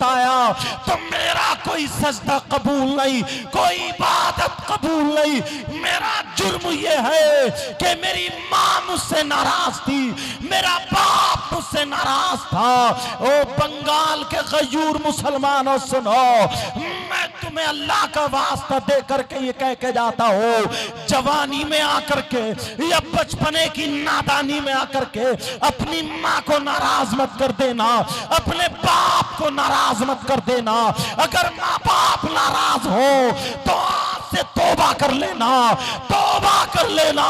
सताया तो मेरा कोई सजदा कबूल नहीं, कोई इबादत कबूल नहीं। मेरा जुर्म ये है कि मेरी माँ मुझसे नाराज थी, मेरा बाप मुझसे नाराज था। ओ बंगाल के गयूर मुसलमानों सुनो, मैं तुम्हें अल्लाह का वास्ता दे करके ये कह के जाता हूँ, जवानी में आकर के या बचपने की नादानी में आकर के अपनी माँ को नाराज मत कर देना, अपने बाप को नाराज मत कर देना। अगर माँ बाप नाराज हो तो आज से तौबा कर लेना, तौबा कर लेना।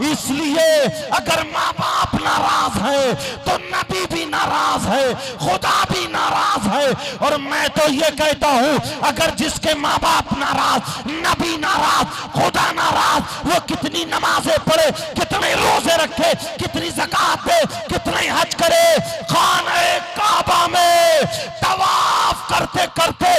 इसलिए अगर माँ बाप नाराज है तो नबी भी नाराज है, खुदा भी नाराज है। और मैं तो ये कहता हूँ, अगर जिसके माँ बाप नाराज, नबी नाराज, खुदा नाराज, वो कितनी नमाजें पढ़े, कितने रोजे रखे, कितनी ज़कात दे, कितने हज करे, खाने काबा में तवाफ करते करते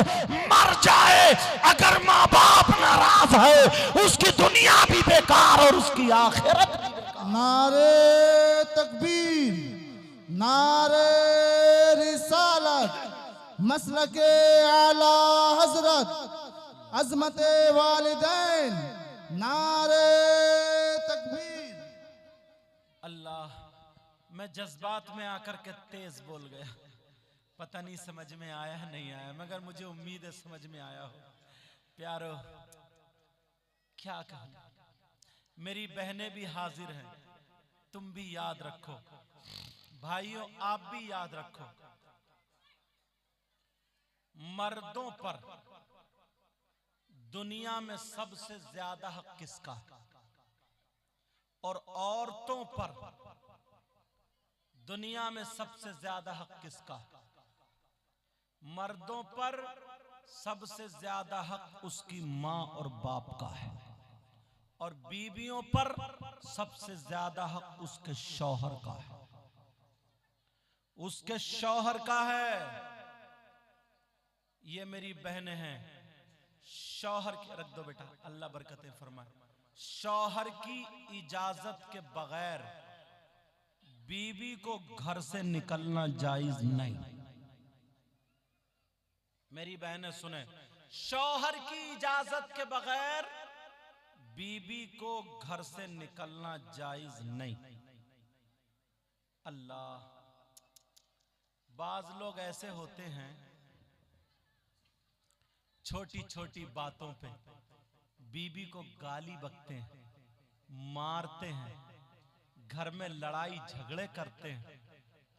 मर जाए, अगर माँ बाप नाराज है उसकी दुनिया भी बेकार और उसकी आखिरत भी बेकार। नारे तकबीर, नारे रिसालत, मसलके आला हजरत, अजमते वालिदैन, नारे तकबीर। अल्लाह, मैं जज्बात में आकर के तेज बोल गया, पता नहीं समझ में आया है नहीं आया, मगर मुझे उम्मीद है समझ में आया हो। प्यारो, क्या कहूं, मेरी बहनें भी हाजिर हैं, तुम भी याद रखो, भाइयों आप भी याद रखो, मर्दों पर दुनिया में सबसे ज्यादा हक किसका, और औरतों पर दुनिया में सबसे ज्यादा हक किसका? मर्दों पर सबसे ज्यादा हक उसकी मां और बाप का है, और बीवियों पर सबसे ज्यादा हक उसके शौहर का है, उसके शौहर का है। ये मेरी बहनें हैं, शौहर की, रख दो बेटा, अल्लाह बरकतें फरमाए, शौहर की इजाजत के बगैर बीवी को घर से निकलना जायज नहीं। मेरी बहनें सुने, शौहर की इजाजत के बगैर बीवी को घर से निकलना जायज नहीं। अल्लाह, बाज लोग ऐसे होते हैं छोटी छोटी बातों पे बीवी को गाली बकते हैं, मारते हैं, घर में लड़ाई झगड़े करते हैं,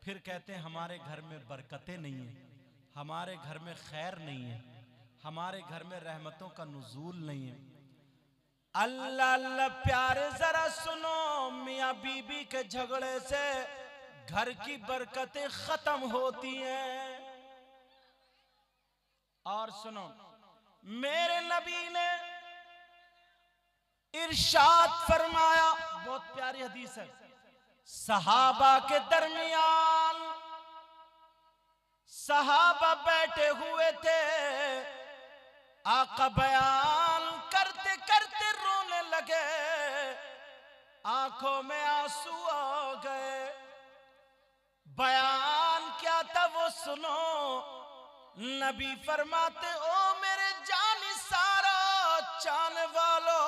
फिर कहते हैं हमारे घर में बरकतें नहीं है, हमारे घर में खैर नहीं है, हमारे घर में रहमतों का नुज़ूल नहीं है। अल्लाह अल्लाह प्यारे, जरा सुनो, मियाँ बीबी के झगड़े से घर की बरकतें खत्म होती हैं। और सुनो, मेरे नबी ने इरशाद फरमाया, बहुत प्यारी हदीस है, सहाबा के दरमियान सहाबा बैठे हुए थे, आका बयान करते करते रोने लगे, आंखों में आंसू आ गए। बयान क्या था वो सुनो, नबी फरमाते, ओ मेरे जानी सारा चाहने वालों,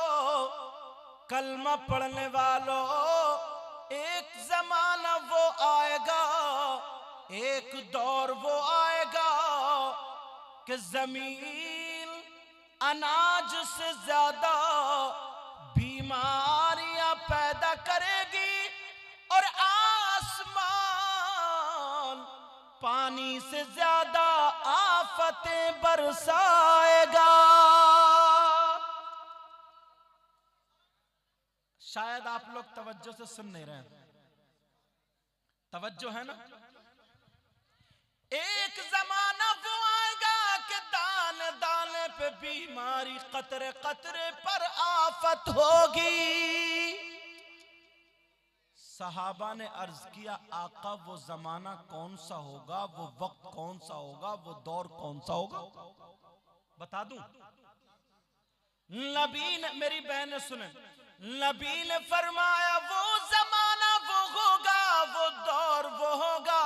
कलमा पढ़ने वालों, एक जमाना वो आएगा, एक दौर वो आएगा कि जमीन अनाज से ज्यादा बीमारियां पैदा करेगी और आसमान पानी से ज्यादा आफतें बरसाएगा। शायद आप लोग तवज्जो से सुन नहीं रहे, तवज्जो है ना। एक जमाना वो आएगा कि दाने दाने पे बीमारी, कतरे कतरे पर आफत होगी। सहाबा ने अर्ज किया, आका वो जमाना कौन सा होगा, वो वक्त कौन सा होगा, वो दौर कौन सा होगा, बता दूं? नबी ने, मेरी बहनें सुने, नबी ने फरमाया, वो जमाना वो होगा, वो दौर वो होगा,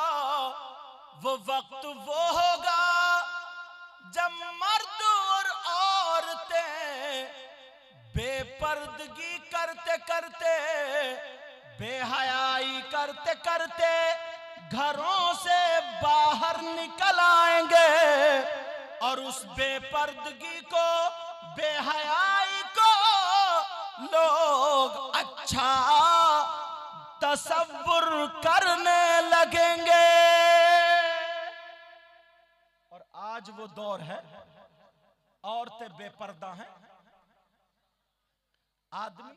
वो वक्त वो होगा बेपर्दगी करते करते, बेहयाई करते करते घरों से बाहर निकल आएंगे और उस बेपर्दगी को, बेहयाई को लोग अच्छा तसव्वुर करने लगेंगे। और आज वो दौर है, औरतें बेपर्दा हैं, आदमी।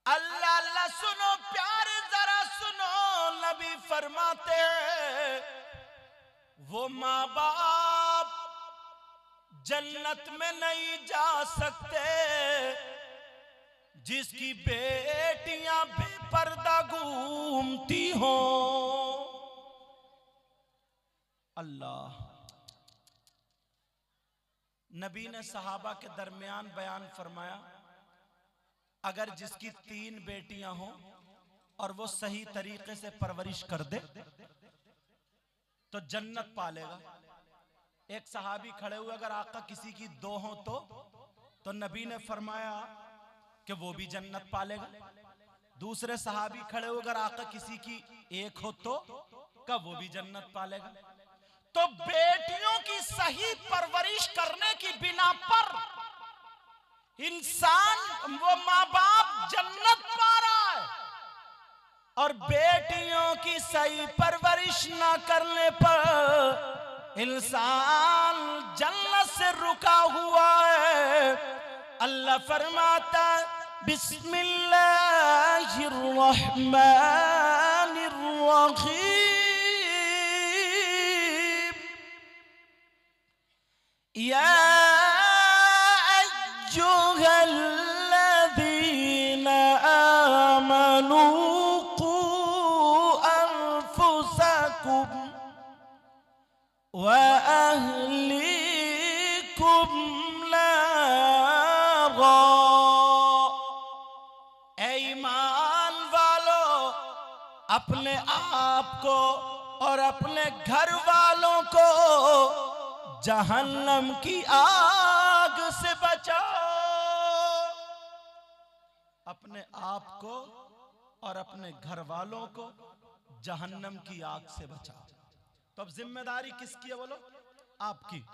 अल्लाह अल्लाह सुनो प्यारे, जरा सुनो, नबी फरमाते हैं वो माँ बाप जन्नत में नहीं जा सकते जिसकी बेटियां बेपर्दा घूमती हो। अल्लाह। नबी ने सहाबा के दरमियान बयान फरमाया, अगर जिसकी 3 बेटियां हों और वो सही तरीके से परवरिश कर दे तो जन्नत पालेगा। एक सहाबी खड़े हुए, अगर आका किसी की 2 हो तो नबी ने फरमाया कि वो भी जन्नत पालेगा। दूसरे सहाबी खड़े हुए, अगर आका किसी की 1 हो तो कब वो भी जन्नत पालेगा। तो बेटियों की सही परवरिश करने की बिना पर इंसान, वो माँ बाप जन्नत पा रहा है, और बेटियों की सही परवरिश ना करने पर इंसान जन्नत से रुका हुआ है। अल्लाह फरमाता बिस्मिल्लाहिर्रहमानिर्रहीम, या अय्युहल्लज़ीना आमनू क़ू अन्फुसकुम व अहलीकुम नारा। ऐ ईमान वालों, अपने आप को और अपने घर वालों को जहन्नम की आग से बचाओ। अपने आप को और अपने घर वालों को जहन्नम की आग से बचाओ। तो अब जिम्मेदारी किसकी है बोलो? आपकी।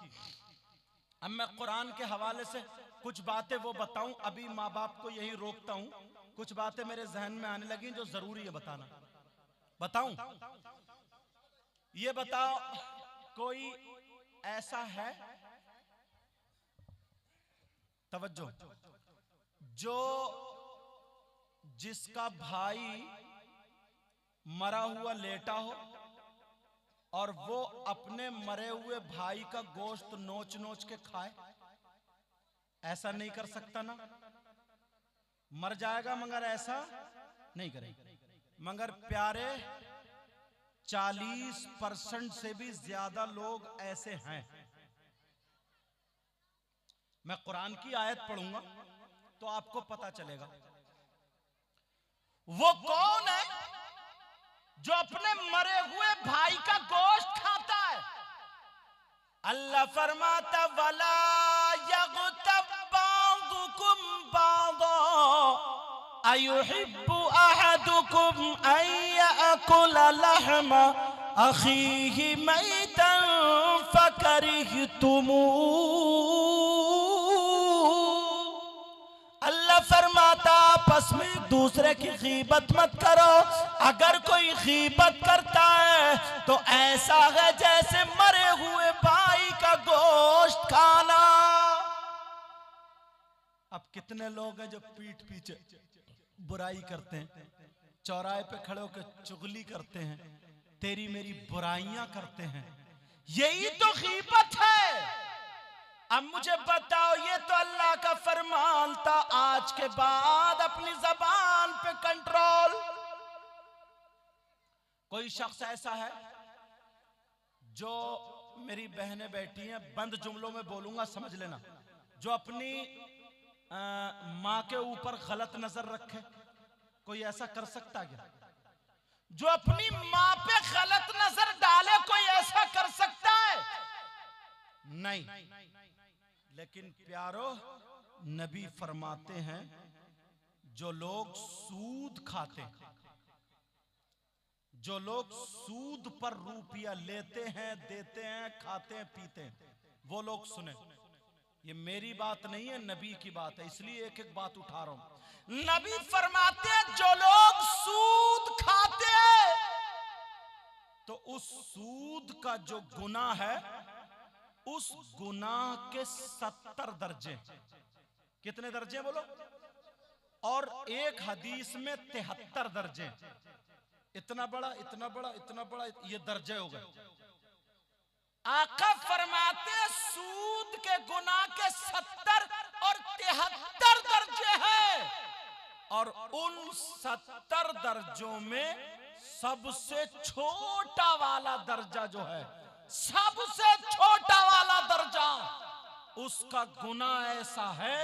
अब मैं कुरान के हवाले से कुछ बातें वो बताऊं, अभी माँ बाप को यही रोकता हूं, कुछ बातें मेरे जहन में आने लगी जो जरूरी है बताना। बताऊं? ये बताओ, कोई ऐसा है, तवज्जो, जो जिसका भाई मरा हुआ लेटा हो और वो अपने मरे हुए भाई का गोश्त नोच नोच के खाए? ऐसा नहीं कर सकता ना? मर जाएगा मगर ऐसा नहीं करेगा। मगर प्यारे 40% से भी ज्यादा लोग ऐसे हैं। मैं कुरान की आयत पढ़ूंगा तो आपको पता चलेगा वो कौन है जो अपने मरे हुए भाई का गोश्त खाता है। अल्लाह फरमाता वला यग़तब बाज़ुकुम बाज़ा अयुहिब्बु अहदुकुम अन यअकुला लहमा अखीहि मैतन फकरिहतुमूह। अल्लाह फरमाता आपस में एक दूसरे की गीबत मत करो। अगर कोई गीबत करता है तो ऐसा है जैसे मरे हुए भाई का गोश्त खाना। अब कितने लोग हैं जो पीठ पीछे बुराई करते हैं, चौराहे पे खड़े होकर चुगली करते हैं, तेरी मेरी बुराइयां करते हैं। यही तो गीबत है। अब मुझे बताओ, ये तो अल्लाह का फरमान था, आज के बाद अपनी जबान पे कंट्रोल। कोई शख्स ऐसा है जो, मेरी बहनें बैठी हैं, बंद जुमलों में बोलूंगा समझ लेना, जो अपनी माँ के ऊपर गलत नजर रखे? कोई ऐसा कर सकता क्या? जो अपनी माँ पे गलत नजर डाले, कोई ऐसा कर सकता है? नहीं। लेकिन प्यारो, नबी फरमाते हैं जो लोग सूद खाते, जो लोग सूद पर रुपया लेते हैं, देते हैं, खाते हैं, पीते हैं, वो लोग सुने, ये मेरी बात नहीं है, नबी की बात है, इसलिए एक एक बात उठा रहा हूं। नबी फरमाते हैं जो लोग सूद खाते हैं तो उस सूद का जो गुनाह है, उस गुनाह के 70 दर्जे। कितने दर्जे बोलो? और एक हदीस में 73 दर्जे। इतना बड़ा, इतना बड़ा, इतना बड़ा, ये दर्जे हो गए। आका फरमाते सूद के गुनाह के 70 और 73 दर्जे हैं, और उन 70 दर्जों में सबसे छोटा वाला दर्जा जो है, सबसे छोटा वाला दर्जा, उसका गुनाह ऐसा है,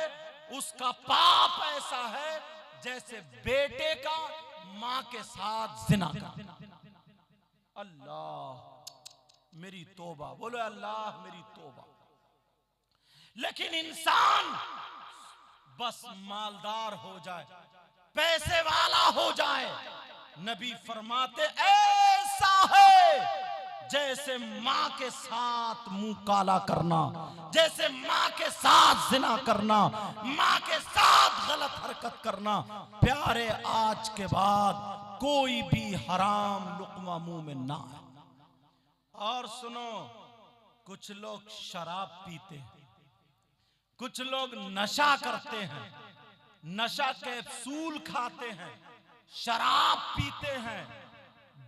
उसका पाप ऐसा है जैसे बेटे का मां के साथ जिना करना। अल्लाह मेरी तौबा, बोलो अल्लाह मेरी तौबा। लेकिन इंसान बस मालदार हो जाए, पैसे वाला हो जाए, नबी फरमाते ऐसा है जैसे मां के साथ मुंह काला करना, जैसे मां के साथ जिना करना, मां के साथ गलत हरकत करना। प्यारे, आज के बाद कोई भी हराम लुकमा मुंह में ना आए। और सुनो, कुछ लोग शराब पीते हैं, कुछ लोग नशा करते हैं, नशा कैप्सूल खाते हैं, शराब पीते हैं,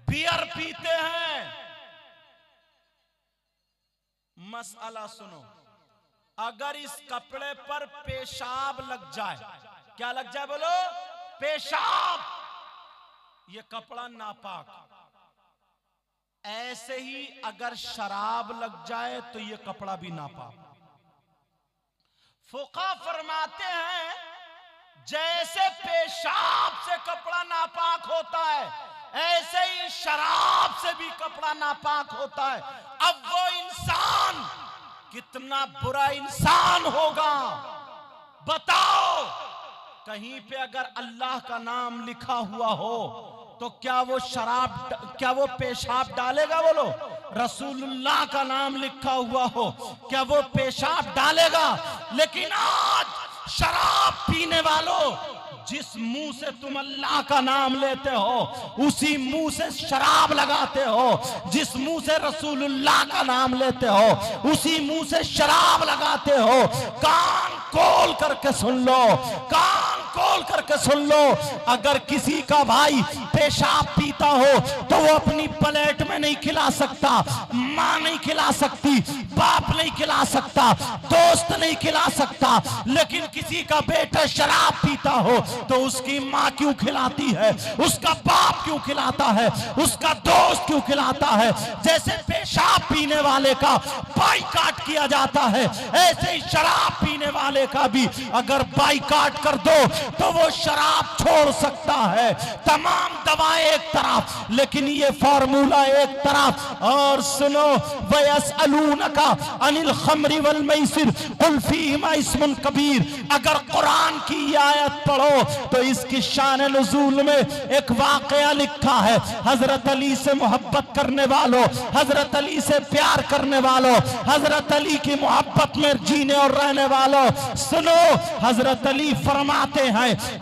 बियर पीते हैं। मसला सुनो, अगर इस कपड़े पर पेशाब लग जाए, क्या लग जाए बोलो? पेशाब, ये कपड़ा नापाक। ऐसे ही अगर शराब लग जाए तो ये कपड़ा भी नापाक। फुका फरमाते हैं जैसे पेशाब से कपड़ा नापाक होता है, ऐसे ही शराब से भी कपड़ा नापाक होता है। अब वो इंसान कितना बुरा इंसान होगा बताओ। कहीं पे अगर अल्लाह का नाम लिखा हुआ हो तो क्या वो शराब, क्या वो पेशाब डालेगा? बोलो। रसूलुल्लाह का नाम लिखा हुआ हो, क्या वो पेशाब डालेगा? लेकिन आज शराब पीने वालों, जिस मुंह से तुम अल्लाह का नाम लेते हो उसी मुंह से शराब लगाते हो, जिस मुंह से रसूलुल्लाह का नाम लेते हो उसी मुंह से शराब लगाते हो। कान खोल करके सुन लो, कान खोल करके सुन लो। अगर किसी का भाई पेशाब पीता हो तो वो अपनी प्लेट में नहीं खिला सकता, माँ नहीं खिला सकती, बाप नहीं खिला सकता, दोस्त नहीं खिला सकता। लेकिन किसी का बेटा शराब पीता हो तो उसकी माँ क्यों खिलाती है, उसका बाप क्यों खिलाता है, उसका दोस्त क्यों खिलाता है। जैसे पेशाब पीने वाले का बाइकाट किया जाता है, ऐसे ही शराब पीने वाले का भी अगर बाइकाट कर दो तो वो शराब छोड़ सकता है। तमाम दवाएं एक तरफ, लेकिन ये फार्मूला एक तरफ। और सुनो, वयसअलूनका अनिल खम्रि वल मैसिर कुल फीहिमा इस्मुन कबीर। अगर कुरान की ये आयत पढ़ो तो इसकी शान नुज़ूल में एक वाकया लिखा है। हजरत अली से मोहब्बत करने वालों, हजरत अली से प्यार करने वालों, हजरत अली की मोहब्बत में जीने और रहने वालों, सुनो, हजरत अली फरमाते हैं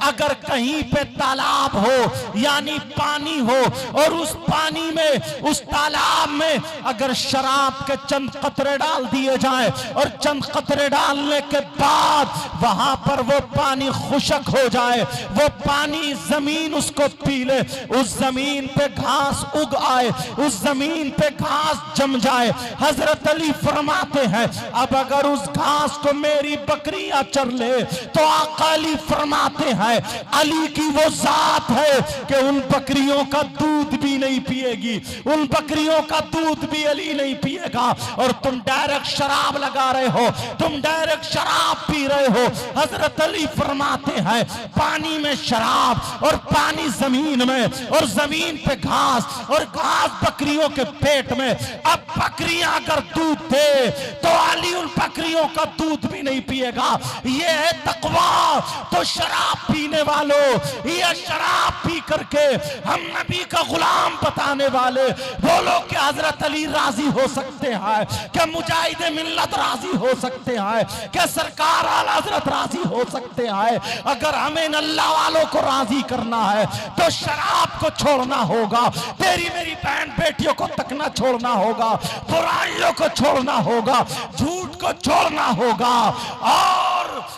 अगर कहीं पे तालाब हो यानी पानी हो और उस पानी में, उस तालाब में अगर शराब के चंद कतरे डाल दिए जाएं और चंद कतरे डालने के बाद वहां पर वो पानी खुशक हो जाए, वो पानी जमीन उसको पी ले, उस जमीन पे घास उग आए, उस जमीन पे घास जम जाए। हजरत अली फरमाते हैं अब अगर उस घास को मेरी बकरियां चर ले तो आका अली फरमाते हैं अली की वो जात है कि उन बकरियों का दूध भी नहीं पिएगी, उन बकरियों का दूध भी अली नहीं पिएगा। और तुम डायरेक्ट शराब लगा रहे हो, तुम डायरेक्ट शराब पी रहे हो। हजरत अली फरमाते हैं पानी में शराब और पानी जमीन में और जमीन पे घास और घास बकरियों के पेट में। अब बकरियां अगर दूध दे तो अली उन बकरियों गायों का दूध भी नहीं पिएगा। ये है तकवा। तो शराब पीने वालों, ये शराब पी करके हम नबी का गुलाम बताने वाले बोलो कि हजरत अली राजी हो सकते हैं, क्या मुजाहिद मिल्लत राजी हो सकते हैं, क्या सरकार आला हजरत राजी हो सकते हैं। अगर हमें अल्लाह वालों को राजी करना है तो शराब को छोड़ना होगा, तेरी मेरी बहन बेटियों को तकना छोड़ना होगा, बुराइयों को छोड़ना होगा, झूठ को छोड़ना होगा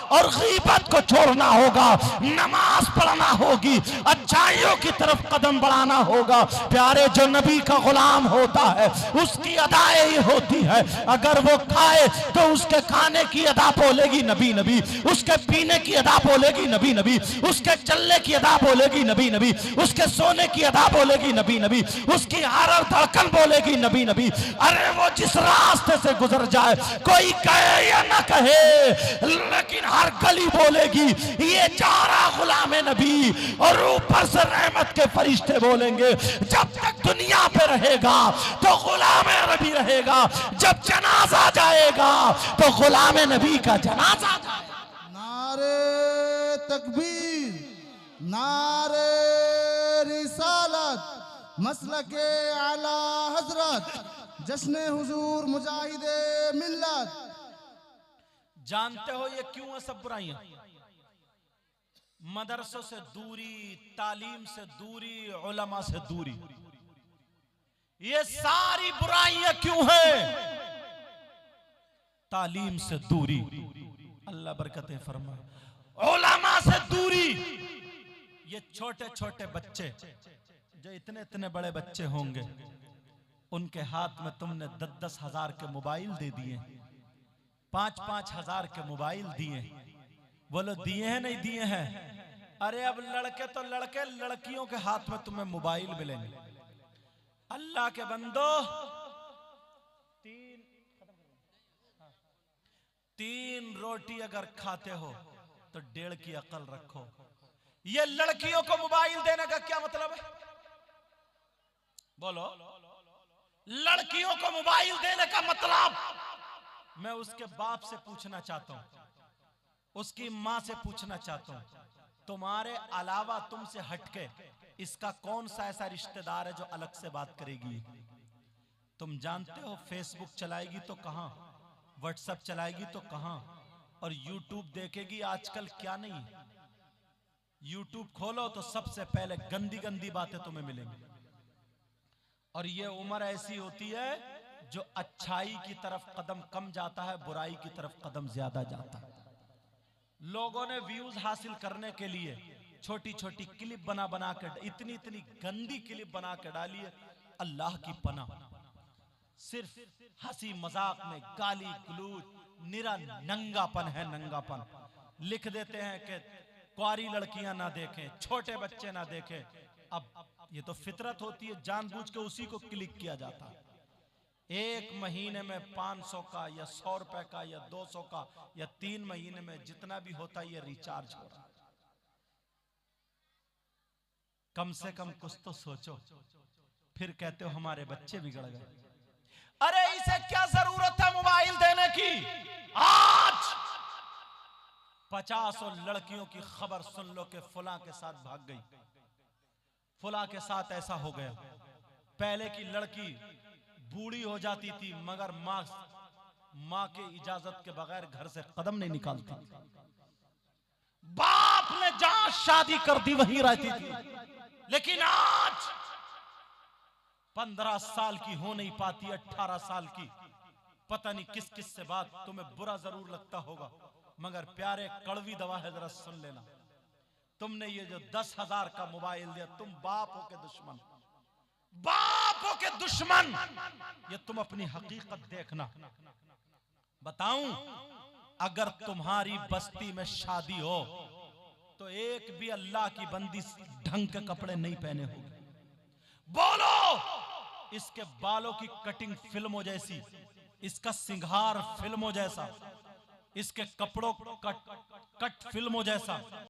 और गीबत को छोड़ना होगा, नमाज पढ़ना होगी, अच्छाइयों की तरफ कदम बढ़ाना होगा। प्यारे जो नबी का गुलाम होता है उसकी अदाएं ये होती है, अगर वो खाए तो उसके खाने की अदा बोलेगी नबी नबी, उसके पीने की अदा बोलेगी नबी नबी, उसके चलने की अदा बोलेगी नबी नबी, उसके सोने की अदा बोलेगी नबी नबी, उसकी हर धड़कन बोलेगी नबी नबी। अरे वो जिस रास्ते से गुजर जाए, कोई कहे या ना कहे, लेकिन हर गली बोलेगी ये जा रहा गुलाम नबी, और ऊपर से रहमत के फरिश्ते बोलेंगे जब तक दुनिया पे रहेगा तो गुलाम नबी रहेगा, जब जनाजा जाएगा तो गुलाम नबी का जनाजा जाएगा। नारे तकबीर, नारे रिसालत, मसलके आला हजरत, जश्न हुजूर मुजाहिदे मिल्लत। जानते हो ये क्यों है सब बुराइयां? मदरसों से दूरी, तालीम से दूरी, उलमा से दूरी, ये सारी बुराइयां क्यों है? तालीम से दूरी, अल्लाह बरकतें फरमाए, उलमा से दूरी। ये छोटे छोटे बच्चे जो इतने इतने बड़े बच्चे होंगे, उनके हाथ में तुमने 10-10 हजार के मोबाइल दे दिए, 5-5 हजार के मोबाइल दिए, बोलो दिए हैं नहीं दिए हैं? अरे अब लड़के तो लड़के, लड़कियों के हाथ में तुम्हें मोबाइल मिलेंगे। अल्लाह के बंदो, तीन रोटी अगर खाते हो तो 1.5 की अकल रखो। ये लड़कियों को मोबाइल देने का क्या मतलब है? बोलो, लड़कियों को मोबाइल देने का मतलब, मैं उसके बाप से पूछना चाहता हूं, उसकी मां से पूछना चाहता हूं, तुम्हारे अलावा तुमसे हटके इसका कौन सा ऐसा रिश्तेदार है जो अलग से बात करेगी? तुम जानते हो फेसबुक चलाएगी तो कहां, व्हाट्सएप चलाएगी तो कहां, और यूट्यूब देखेगी आजकल क्या नहीं है। यूट्यूब खोलो तो सबसे पहले गंदी गंदी बातें तुम्हें मिलेंगी। और ये उम्र ऐसी होती है जो अच्छाई की तरफ कदम कम जाता है, बुराई की तरफ कदम ज्यादा जाता है। लोगों ने व्यूज हासिल करने के लिए छोटी छोटी क्लिप बना बना कर, इतनी इतनी गंदी क्लिप बना के डाली है। अल्लाह की पनाह, सिर्फ हंसी मजाक में गाली गलूज, निरा नंगापन है, नंगापन। लिख देते हैं कि कुआरी लड़कियां ना देखें, छोटे बच्चे ना देखें। अब ये तो फितरत होती है, जानबूझ के उसी को क्लिक किया जाता है। एक महीने में 500 का या 100 रुपए का या 200 का या 3 महीने में जितना भी होता है ये रिचार्ज हो रहा है। कम से कम कुछ तो सोचो, फिर कहते हो हमारे बच्चे बिगड़ गए। अरे इसे क्या जरूरत है मोबाइल देने की? आज 50 लड़कियों की खबर सुन लो कि फुला के साथ भाग गई, फुला के साथ ऐसा हो गया। पहले की लड़की बूढ़ी हो जाती थी मगर माँ के इजाजत के बगैर घर से कदम नहीं निकालती, बाप ने जहां शादी कर दी वहीं रहती थी। लेकिन आज 15 साल की हो नहीं पाती, 18 साल की। पता नहीं किस किस से बात, तुम्हें बुरा जरूर लगता होगा मगर प्यारे कड़वी दवा है, जरा सुन लेना। तुमने ये जो 10,000 का मोबाइल दिया, तुम बाप हो के दुश्मन, बाप हो के दुश्मन। ये तुम अपनी हकीकत देखना। बताऊं, अगर तुम्हारी बस्ती में शादी हो तो एक भी अल्लाह की बंदी ढंग के कपड़े नहीं पहने होंगे। बोलो, इसके बालों की कटिंग फिल्मों जैसी, इसका सिंगार फिल्मों जैसा, इसके कपड़ों कट फिल्मों जैसा।